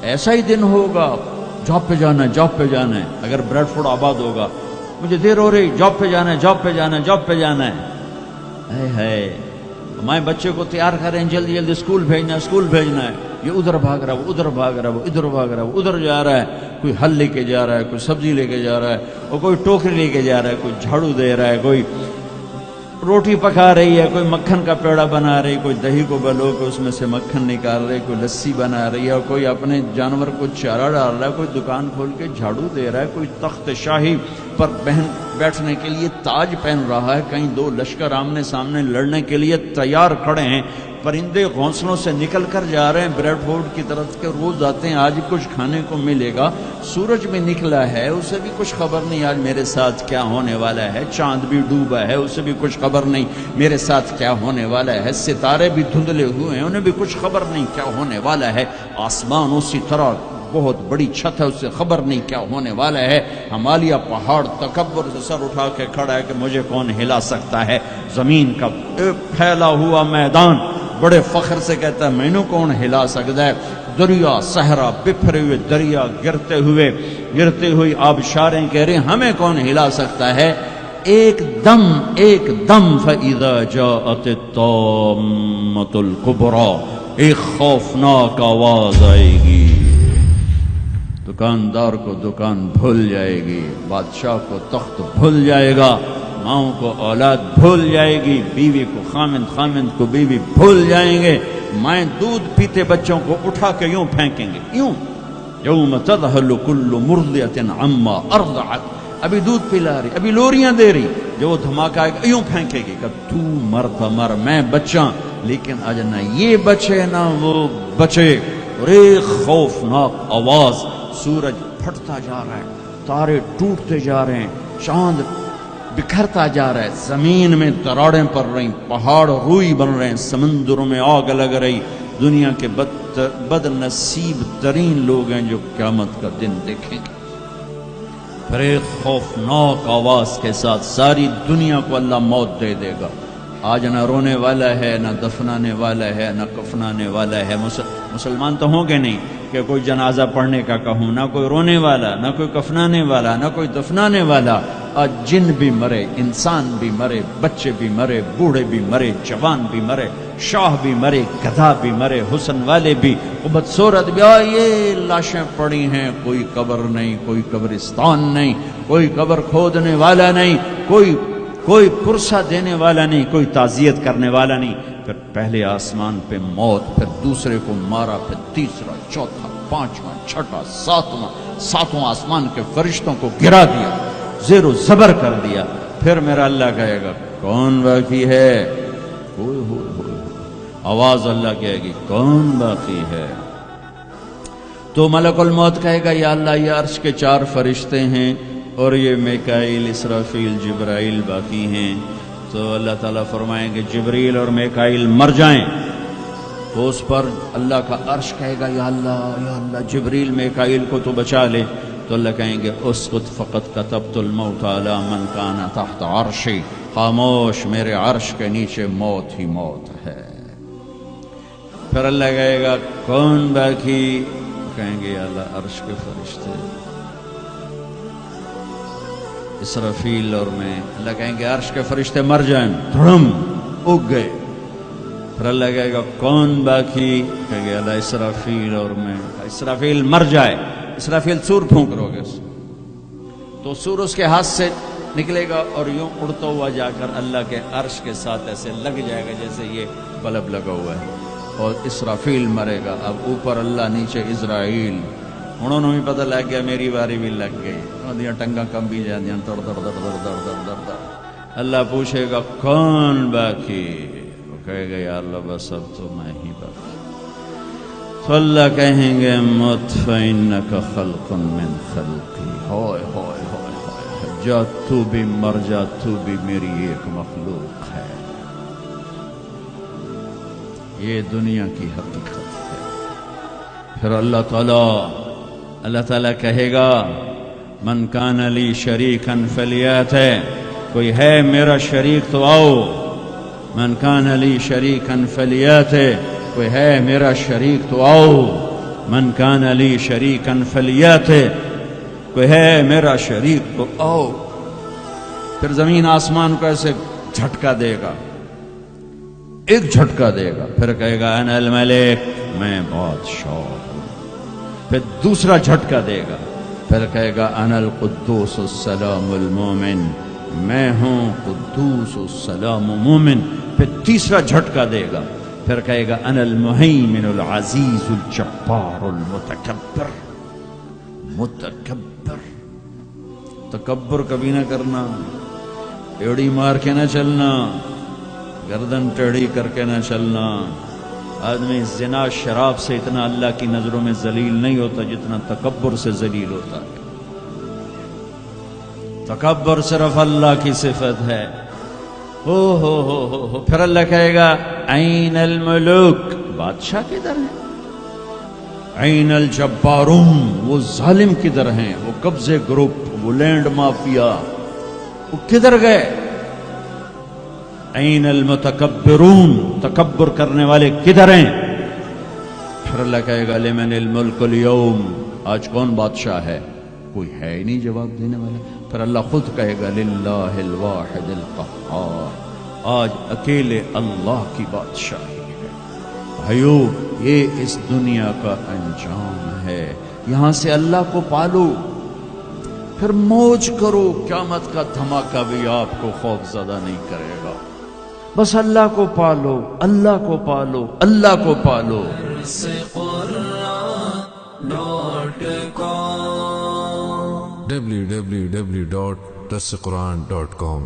ایسا ہی دن ہوگا، جاب پہ جانا ہے، جاب پہ جانا ہے. اگر بریڈ فورڈ آباد ہوگا، مجھے دیر ہو رہی، جاب پہ جانا ہے، جاب پہ جانا ہے، جاب پہ جانا ہے. ہے ہمارے بچے کو تیار کریں، جلدی جلدی اسکول بھیجنا ہے، اسکول بھیجنا ہے. یہ ادھر بھاگ رہا ہے، وہ ادھر بھاگ رہا ہے، وہ ادھر بھاگ رہا ہے، وہ ادھر جا رہا ہے. کوئی حل لے کے جا رہا ہے، کوئی سبزی لے کے جا رہا ہے، اور کوئی ٹوکری لے کے جا رہا ہے، کوئی جھاڑو دے رہا ہے، کوئی روٹی پکا رہی ہے، کوئی مکھن کا پیڑا بنا رہی، کوئی دہی کو بلو کے اس میں سے مکھن نکال رہی، کوئی لسی بنا رہی ہے، اور کوئی اپنے جانور کو چارہ ڈال رہا ہے، کوئی دکان کھول کے جھاڑو دے رہا ہے، کوئی تخت شاہی پر بیٹھنے کے لیے تاج پہن رہا ہے. کہیں دو لشکر آمنے سامنے لڑنے کے لیے تیار کھڑے ہیں. پرندے گھونسلوں سے نکل کر جا رہے ہیں بریڈ فورڈ کی طرف کے، روز آتے ہیں، آج کچھ کھانے کو ملے گا. سورج بھی نکلا ہے، اسے بھی کچھ خبر نہیں آج میرے ساتھ کیا ہونے والا ہے. چاند بھی ڈوبا ہے، اسے بھی کچھ خبر نہیں میرے ساتھ کیا ہونے والا ہے. ستارے بھی دھندلے ہوئے ہیں، انہیں بھی کچھ خبر نہیں کیا ہونے والا ہے. آسمان اسی طرح بہت بڑی چھت ہے، اسے خبر نہیں کیا ہونے والا ہے. ہمالیہ پہاڑ تکبر سے سر اٹھا کے کھڑا ہے کہ مجھے کون ہلا سکتا ہے. زمین کا پھیلا ہوا میدان بڑے فخر سے کہتا ہے مینوں کون ہلا سکتا ہے. دریا صحرا بکھرے ہوئے دریا، گرتے ہوئی آبشاریں کہہ رہے ہمیں کون ہلا سکتا ہے. ایک دم فَإِذَا جَاءَتِ الطَّامَّةُ الْكُبْرَى، ایک خوفناک آواز آئے گی. دکاندار کو دکان بھول جائے گی، بادشاہ کو تخت بھول جائے گا، ماؤں کو اولاد بھول جائے گی، بیوی کو خامند کو بیوی بھول جائیں گے. مائیں دودھ پیتے بچوں کو اٹھا کے یوں پھینکیں گے، یوں. یوم تذہل کل مرضعۃ عما ارضعت، ابھی دودھ پلا رہی، ابھی لوریاں دے رہی، جو وہ دھماکہ آئے گا یوں پھینکے گی کہ تو مر میں بچاں. لیکن آج نہ یہ بچے نہ وہ بچے. اور ایک خوفناک آواز، سورج پھٹتا جا رہا ہے، تارے ٹوٹتے جا رہے ہیں، چاند بکھرتا جا رہا ہے، زمین میں دراڑیں پڑ رہی، پہاڑ روئی بن رہے ہیں، سمندروں میں آگ لگ رہی. دنیا کے بد نصیب ترین لوگ ہیں جو قیامت کا دن دیکھیں گے. پھر ایک خوفناک آواز کے ساتھ ساری دنیا کو اللہ موت دے دے گا. آج نہ رونے والا ہے، نہ دفنانے والا ہے، نہ کفنانے والا ہے. مسلمان تو ہوں گے نہیں کہ کوئی جنازہ پڑھنے کا کہوں، نہ کوئی رونے والا، نہ کوئی کفنانے والا، نہ کوئی دفنانے والا. آج جن بھی مرے، انسان بھی مرے، بچے بھی مرے، بوڑھے بھی مرے، جوان بھی مرے، شاہ بھی مرے، گدھا بھی مرے، حسن والے بھی، بدصورت بھی. یہ لاشیں پڑی ہیں، کوئی قبر نہیں، کوئی قبرستان نہیں، کوئی قبر کھودنے والا نہیں، کوئی پرسہ دینے والا نہیں، کوئی تعزیت کرنے والا نہیں. پھر پہلے آسمان پہ موت، پھر دوسرے کو مارا، پھر تیسرا، چوتھا، پانچواں، چھٹا، ساتواں آسمان کے فرشتوں کو گرا دیا، زیر و زبر کر دیا. پھر میرا اللہ کہے گا کون باقی ہے؟ آواز اللہ کہے گی کون باقی ہے؟ تو ملک الموت کہے گا یا اللہ یہ عرش کے 4 فرشتے ہیں اور یہ میکائیل، اسرافیل، جبرائیل باقی ہیں. تو اللہ تعالیٰ فرمائیں گے جبریل اور میکائیل مر جائیں. تو اس پر اللہ کا عرش کہے گا یا اللہ جبریل میکائیل کو تو بچا لے. تو اللہ کہیں گے اسکت فقط کتبت الموت علی من کان تحت عرشی، خاموش، میرے عرش کے نیچے موت ہی موت ہے. پھر اللہ کہے گا کون باقی؟ کہیں گے یا اللہ عرش کے فرشتے، اسرافیل اور میں. اللہ کہیں گے عرش کے فرشتے مر جائیں، دھڑم اگ گئے. پھر اللہ کہے گا کون باقی؟ کہیں گے اللہ اسرافیل اور میں. اسرافیل مر جائے، اسرافیل سور پھونک رو گے تو سور اس کے ہاتھ سے نکلے گا اور یوں اڑتا ہوا جا کر اللہ کے عرش کے ساتھ ایسے لگ جائے گا جیسے یہ بلب لگا ہوا ہے. اور اسرافیل مرے گا. اب اوپر اللہ، نیچے اسرائیل. انہوں نے بھی پتہ لگ گیا میری باری بھی لگ گئی، انہوں ٹنگا کم بھی جاندیاں در در در در در در در در. اللہ پوچھے گا کون باقی؟ وہ کہے گا یا اللہ بس اب تو میں ہی باقی. تو اللہ کہیں گے مت فإنک خلق من خلقی، ہوئے ہوئے ہوئے ہوئے، جا تو بھی مر جا، تو بھی میری ایک مخلوق ہے. یہ دنیا کی حقیقت ہے. پھر اللہ تعالیٰ کہے گا من کان لی شریکا فلیات، کوئی ہے میرا شریک تو آؤ. من کان لی شریکا فلیات، کوئی ہے میرا شریک تو آؤ. من کان لی شریکن فلیاتہ، کوئی ہے میرا شریک تو آؤ. پھر زمین آسمان کو ایسے جھٹکا دے گا، ایک جھٹکا دے گا، پھر کہے گا انا الملک، میں بادشاہ ہوں. پھر دوسرا جھٹکا دے گا، پھر کہے گا انا القدوس السلام المومن، میں ہوں قدوس السلام مومن. پھر تیسرا جھٹکا دے گا، پھر کہے گا انا المہیمن العزیز الجبار المتکبر. متکبر، تکبر کبھی نہ کرنا، ایڑی مار کے نہ چلنا، گردن ٹیڑھی کر کے نہ چلنا. آدمی زنا شراب سے اتنا اللہ کی نظروں میں ذلیل نہیں ہوتا جتنا تکبر سے ذلیل ہوتا ہے. تکبر صرف اللہ کی صفت ہے. ہو پھر اللہ کہے گا این الملوک، بادشاہ کدھر ہے؟ این الجبارون، وہ ظالم کدھر ہیں؟ وہ قبضے گروپ، وہ لینڈ مافیا، وہ کدھر گئے؟ این المتکبرون، تکبر کرنے والے کدھر ہیں؟ پھر اللہ کہے گا لمن الملک اليوم، آج کون بادشاہ ہے؟ کوئی ہے ہی نہیں جواب دینے والا. پھر اللہ خود کہے گا للہ الواحد القہار، آج اکیلے اللہ کی بادشاہی ہے. بھائیو، یہ اس دنیا کا انجام ہے. یہاں سے اللہ کو پالو، پھر موج کرو، قیامت کا دھماکہ بھی آپ کو خوف زدہ نہیں کرے گا. بس اللہ کو پالو، اللہ کو پالو، اللہ کو پالو. www.darsequran.com